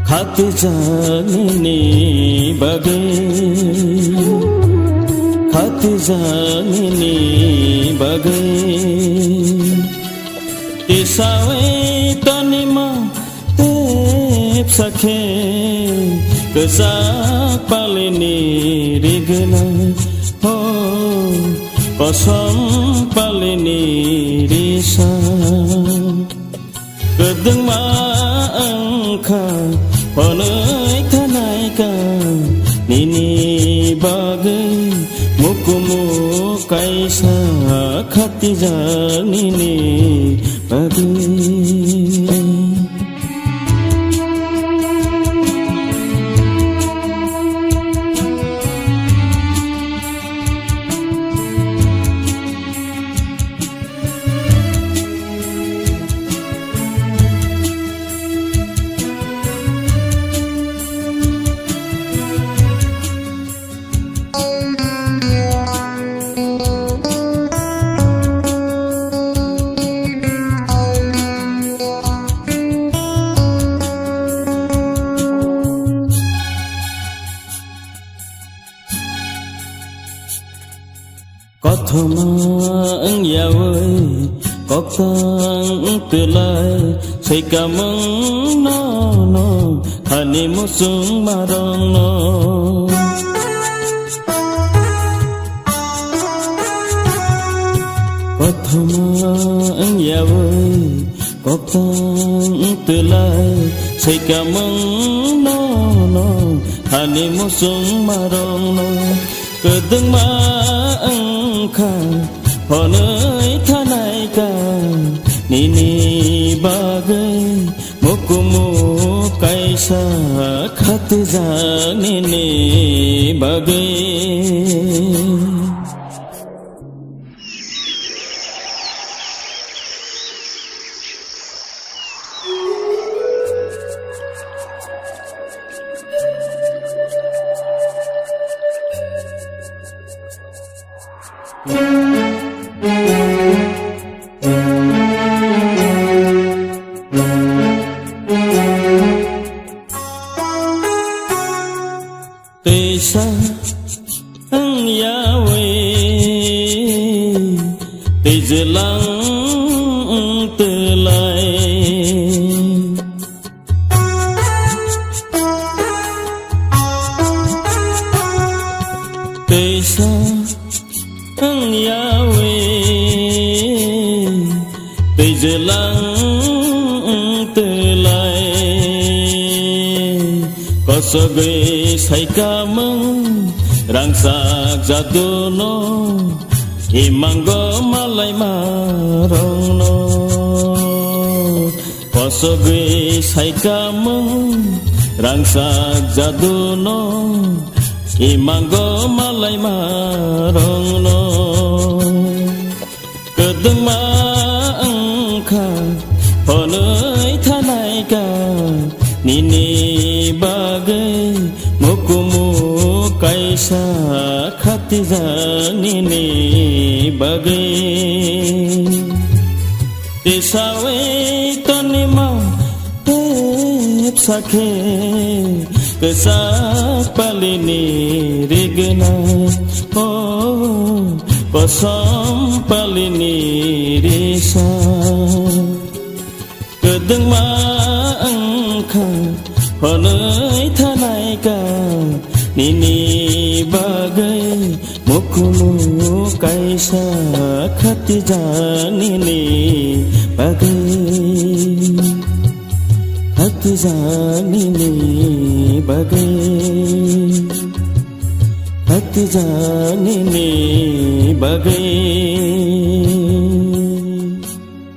खात जाने बगे खात जाने बगे तिसावे तनिमा तेप सखे कसा पालिनी रिगना हो कसम पालिनी रिसा kedengma angka panai kanaika nini bagai mukumu kaisa khati janini bagai Kothomang yawe koktang tulai say kamang no hani musung marong no Kothomang yawe koktang tulai say kamang no hani musung marong no kedengma angka honai thanaika nini bagai mukumu kaisa khat janini bagai Tisa ang yawe tijelang telai Tisa ang yawe tijelang telai Kosoge say kamang rangsak jaduno imanggo malay marong no Kosoge say kamang rangsak jaduno imanggo malay marong no kedengma angka honai thanaika nini bagai mukumu kaisa khati janini bagai tisawe tanima tep sakhe kesak palini rigna oh kosong palini risa kedengma angka honai thanaika nini bagai mukumu kaisa khati janini bagai khati janini bagai khati janini bagai